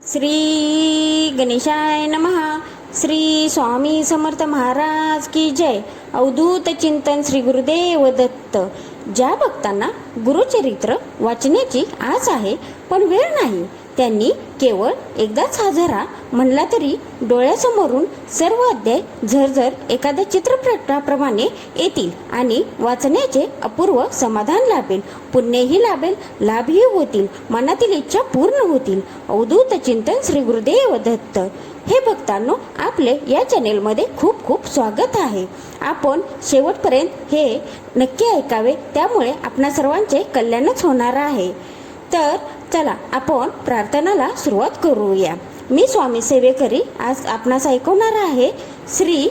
श्री गणेशाय नमः. श्री स्वामी समर्थ महाराज की जय. अवधूत चिंतन श्री गुरुदेव दत्त. ज्या भक्तांना गुरुचरित्र वाचण्याची आस आहे पण वेळ नाही, त्यांनी केवळ एकदाच हा झरा म्हणला तरी डोळ्यासमोरून सर्व अध्याय झरझर एखाद्या चित्रपटाप्रमाणे येतील आणि वाचण्याचे अपूर्व समाधान लाभेल, पुण्यही लाभेल, लाभही होतील, मनातील इच्छा पूर्ण होतील. अवधूत चिंतन श्री गुरुदेव दत्त. हे भक्तांनो, आपले या चॅनेलमध्ये खूप खूप स्वागत आहे. आपण शेवटपर्यंत हे नक्की ऐकावे, त्यामुळे आपणा सर्वांचे कल्याणच होणार आहे. तर चला आपण प्रार्थनाला सुरुवात करूया. मी स्वामी सेवेकरी आज आपणास ऐकवणार आहे श्री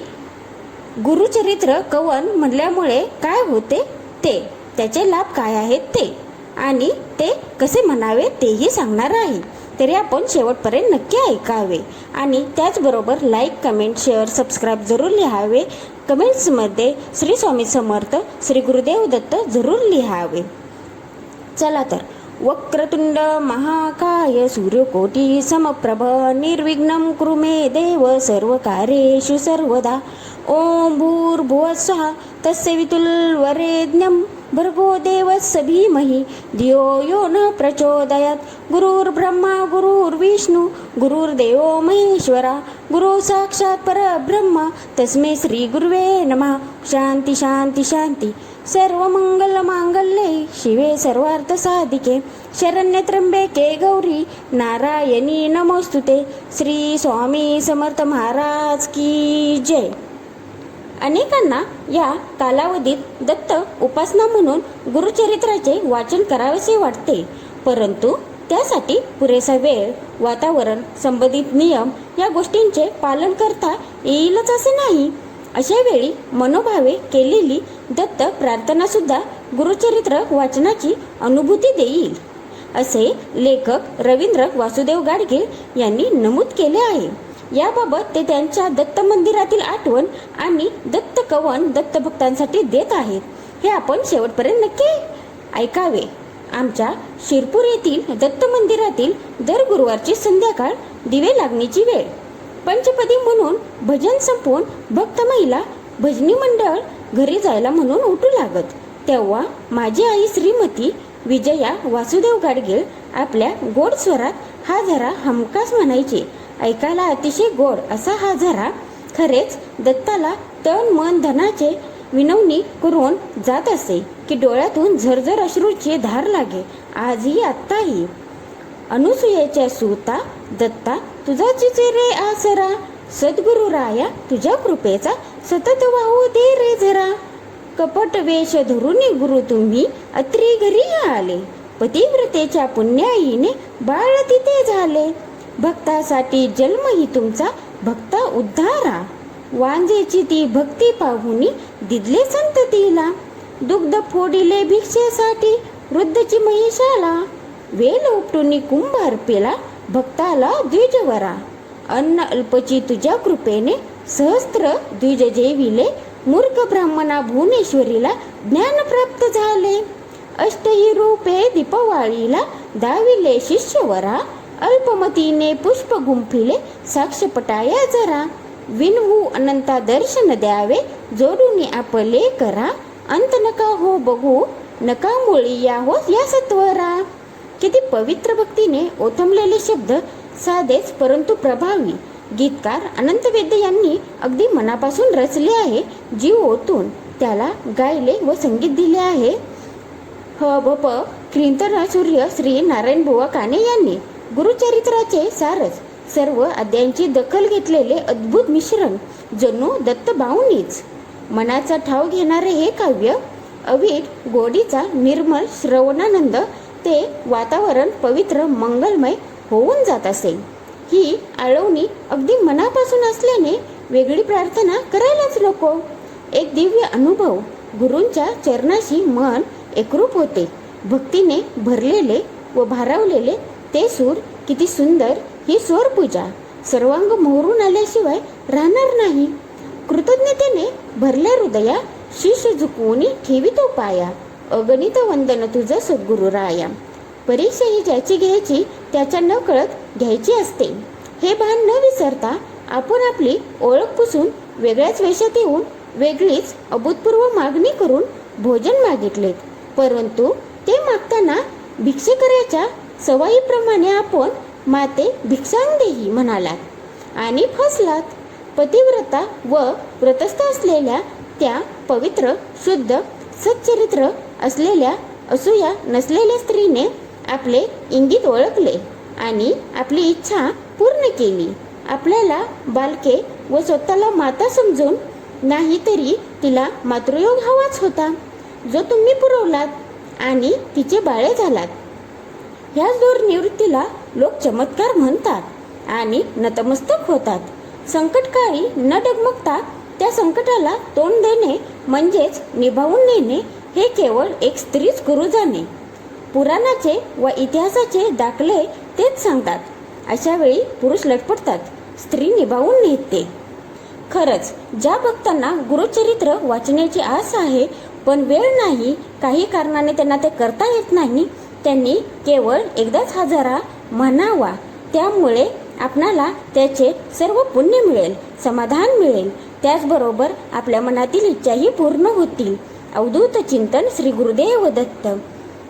गुरुचरित्र कवन म्हणल्यामुळे काय होते ते, त्याचे लाभ काय आहेत ते, आणि ते कसे म्हणावे तेही सांगणार आहे. तरी आपण शेवटपर्यंत नक्की ऐकावे आणि त्याचबरोबर लाईक, कमेंट, शेअर, सबस्क्राईब जरूर लिहावे. कमेंट्समध्ये श्री स्वामी समर्थ श्री गुरुदेव दत्त जरूर लिहावे. चला तर. वक्रतुंड महाकाय सूर्यकोटी समप्रभ निर्विघ्नं कुरु मे देव सर्वकार्येषु सर्वदा. ओम भूर्भुवः स्वः तस्य वितुर्वरेण्यं भर्गो देवस्य धीमहि धियो यो न प्रचोदयात्. गुरुर्ब्रह्मा गुरुर्विष्णु गुरुर्देवो महेश्वरा गुरु साक्षात् परब्रह्म तस्मै श्री गुरुवे नमः. शांती शांती शांती. सर्वमंगलमांगल्ये शिवे सर्वार्थसाधिके शरण्ये त्र्यंबके गौरी नारायणी नमोस्तुते. श्री स्वामी समर्थ महाराज की जय. अनेकांना या कालावधीत दत्त उपासना म्हणून गुरुचरित्राचे वाचन करावेसे वाटते, परंतु त्यासाठी पुरेसा वेळ, वातावरण, संबंधित नियम या गोष्टींचे पालन करता येईलच असे नाही. अशा वेळी मनोभावे केलेली दत्त प्रार्थना सुद्धा गुरुचरित्र वाचनाची अनुभूती देईल, असे लेखक रवींद्र वासुदेव गाडगीळ यांनी नमूद केले आहे. याबाबत ते त्यांच्या दत्त मंदिरातील आठवण आणि दत्त कवन दत्त भक्तांसाठी देत आहेत. हे आपण शेवटपर्यंत नक्की ऐकावे. आमच्या शिरपूर येथील दत्त मंदिरातील दर गुरुवारची संध्याकाळ दिवे लागण्याची वेळ. पंचपदी म्हणून भजन संपवून भक्त महिला भजनी मंडळ घरी जायला म्हणून उठू लागत, तेव्हा माझी आई श्रीमती विजया वासुदेव गाडगीळ आपल्या गोड स्वरात हा झरा हमखास म्हणायचे. ऐकायला अतिशय गोड असा हा झरा खरेच दत्ताला तन मन धनाचे विनवणी करून जात असे की डोळ्यातून झरझर अश्रूची धार लागे. आजही आत्ताही. अनुसूयेच्या सुता दत्ता तुझा चिचेरे आसरा, सद्गुरु राया तुझ्या कृपेचा सतत वाहू दे रे झरा. कपट वेश धरुनी गुरु तुम्ही अत्री घरी आले, पतिव्रतेच्या पुण्याईने बाळ तिथे झाले. भक्तासाठी जन्मही तुमचा भक्ता उद्धारा, वांजेची ती भक्ती पाहुनी दिदले संततीला. दुग्ध फोडिले भिक्षेसाठी वृद्धची महिषाला, वेल उपटूनी कुंभार पेला भक्ताला द्विजवरा. अन्न अल्पची तुझ्या कृपेने सहस्त्र द्विज जेविले, मूर्ख ब्राह्मणा भुवनेश्वरीला ज्ञान प्राप्त झाले. अष्टही रूपे दीपवाळीला दाविले शिष्यवरा, अल्पमतीने पुष्प गुंफिले साक्षपटाया जरा. विनहू अनंता दर्शन द्यावे जोडून आपले करा, अंत नका हो बघू नका मुळी या हो या सत्वरा. किती पवित्र भक्तीने ओथंबलेले शब्द, साधेच परंतु प्रभावी. गीतकार अनंत वैद्य यांनी अगदी मनापासून रचले आहे. जीव ओतून त्याला गायले व संगीत दिले आहे. भ कीर्तन सूर्य श्री नारायण बुवा काणे यांनी. गुरुचरित्राचे सारच, सर्व अध्यायांची दखल घेतलेले अद्भुत मिश्रण, जणू दत्तभाऊनीच. मनाचा ठाव घेणारे हे काव्य अवीट गोडीचा निर्मळ श्रवणानंद ते वातावरण पवित्र मंगलमय होऊन जात असे. ही आळवणी अगदी मनापासून असल्याने वेगळी प्रार्थना करायलाच नको. एक दिव्य अनुभव. गुरूंच्या चरणाशी मन एकरूप होते. भक्तीने भरलेले व भारावलेले ते सूर किती सुंदर. ही स्वरपूजा सर्वांग मोहरून आल्याशिवाय राहणार नाही. कृतज्ञतेने भरल्या हृदया शीश झुकवून ठेवितो पाया, अगणित वंदन तुझं सद्गुरु राया. परीक्षा ही ज्याची घ्यायची त्याच्या नकळत घ्यायची असते. हे भान न विसरता आपण आपली ओळख पुसून वेगळ्याच वेशात येऊन वेगळीच अभूतपूर्व मागणी करून भोजन मागितलेत. परंतु ते मागताना भिक्षेकऱ्याच्या सवयीप्रमाणे आपण माते भिक्षां देही म्हणालात आणि फसलात. पतिव्रता व व्रतस्थ असलेल्या त्या पवित्र शुद्ध सच्चरित्र असलेल्या असूया नसलेल्या स्त्रीने आपले इंगित ओळखले आणि आपली इच्छा पूर्ण केली. आपल्याला बालके व स्वतःला माता समजून नाही तरी तिला मातृयोग हवाच होता, जो तुम्ही पुरवलात आणि तिचे बाळे झालात. ह्याच दूर निवृत्तीला लोक चमत्कार म्हणतात आणि नतमस्तक होतात. संकटकाळी न डगमगता त्या संकटाला तोंड देणे म्हणजेच निभावून नेणे हे केवळ एक स्त्रीच करू जाणे. पुराणाचे व इतिहासाचे दाखले तेच सांगतात. अशा वेळी पुरुष लटपटतात, स्त्री निभावून नेते. खरंच ज्या भक्तांना गुरुचरित्र वाचण्याची आस आहे पण वेळ नाही, काही कारणाने त्यांना ते करता येत नाही, त्यांनी केवळ एकदाच हा जरा म्हणावा. त्यामुळे आपणाला त्याचे सर्व पुण्य मिळेल, समाधान मिळेल. त्याचबरोबर आपल्या मनातील इच्छाही पूर्ण होतील. अवधूत चिंतन श्री गुरुदेव दत्त.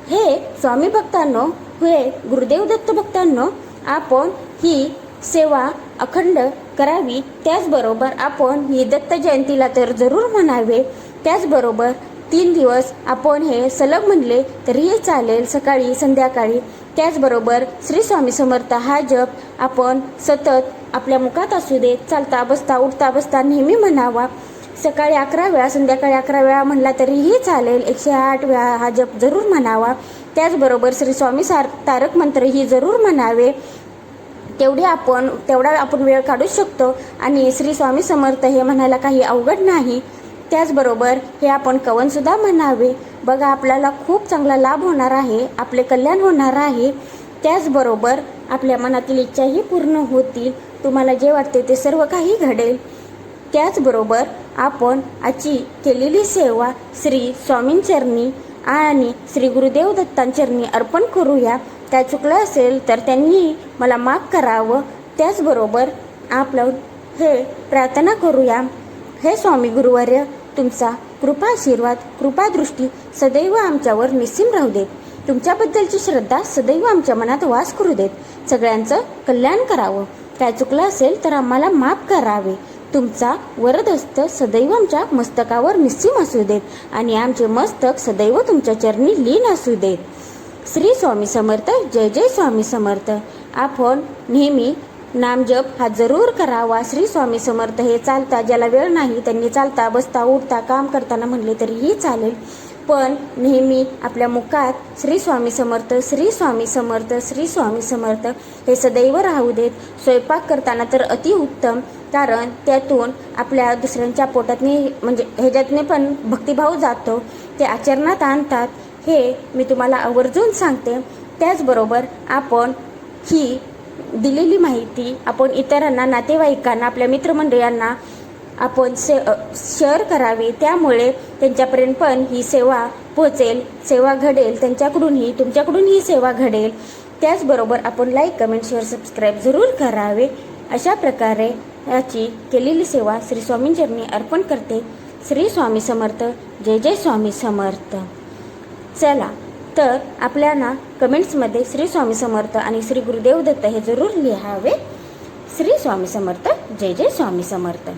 हे स्वामी भक्तांनो, हे गुरुदेव दत्त भक्तांनो, आपण ही सेवा अखंड करावी. त्याचबरोबर आपण ही दत्त जयंतीला तर जरूर म्हणावे. त्याचबरोबर 3 दिवस आपण हे सलग म्हणले तरीही चालेल, सकाळी संध्याकाळी. त्याचबरोबर श्री स्वामी समर्थ हा जप आपण सतत आपल्या मुखात असू देत, चालता बसता उठता बसता नेहमी म्हणावा. सकाळी 11 वेळा, संध्याकाळी 11 वेळा म्हणला तरीही चालेल. 108 वेळा हा जप जरूर म्हणावा. त्याचबरोबर श्री स्वामी तारक मंत्र ही जरूर म्हणावे. तेवढा आपण वेळ काढू शकतो आणि श्री स्वामी समर्थ हे म्हणायला काही अवघड नाही. त्याचबरोबर हे आपण कवनसुद्धा म्हणावे. बघा, आपल्याला खूप चांगला लाभ होणार आहे, आपले कल्याण होणार आहे. त्याचबरोबर आपल्या मनातील इच्छाही पूर्ण होतील. तुम्हाला जे वाटते ते सर्व काही घडेल. त्याचबरोबर आपण आजची केलेली सेवा श्री स्वामींचरणी आणि श्री गुरुदेव दत्तांचरणी अर्पण करूया. काय चुकलं असेल तर त्यांनी मला माफ करावं. त्याचबरोबर आपलं हे प्रार्थना करूया. हे स्वामी गुरुवर्य, तुमचा कृपा आशीर्वाद, कृपादृष्टी सदैव आमच्यावर निस्सीम राहू देत. तुमच्याबद्दलची श्रद्धा सदैव आमच्या मनात वास करू देत. सगळ्यांचं कल्याण करावं. काय चुकलं असेल तर आम्हाला माफ करावे. तुमचा वरदहस्त सदैव आमच्या मस्तकावर निस्सीम असू देत आणि आमचे मस्तक सदैव तुमच्या चरणी लीन असू देत. श्री स्वामी समर्थ. जय जय स्वामी समर्थ. आपण नेहमी नामजप हा जरूर करावा. श्री स्वामी समर्थ हे चालता, ज्याला वेळ नाही त्यांनी चालता बसता उठता काम करताना म्हणले तरीही चालेल, पण नेहमी आपल्या मुखात श्री स्वामी समर्थ, श्री स्वामी समर्थ, श्री स्वामी समर्थ हे सदैव राहू देत. स्वयंपाक करताना तर अतिउत्तम, कारण त्यातून आपल्या दुसऱ्यांच्या पोटातनी म्हणजे ह्याच्यातने पण भक्तिभाव जातो, ते आचरणात आणतात. हे मी तुम्हाला आवर्जून सांगते. त्याचबरोबर आपण ही दिलेली माहिती आपण इतरांना, नातेवाईकांना, आपल्या मित्रमंडळींना आपण शेअर करावी. त्यामुळे त्यांच्यापर्यंत पण ही सेवा पोहोचेल, सेवा घडेल, त्यांच्याकडूनही तुमच्याकडूनही सेवा घडेल. त्याचबरोबर आपण लाईक, कमेंट, शेअर, सबस्क्राईब जरूर करावे. अशा प्रकारे याची केलेली सेवा श्री स्वामींचरणी अर्पण करते. श्री स्वामी समर्थ. जय जय स्वामी समर्थ. चला तर आपल्याला कमेंट्समध्ये श्री स्वामी समर्थ आणि श्री गुरुदेव दत्त हे जरूर लिहावे. श्री स्वामी समर्थ. जय जय स्वामी समर्थ.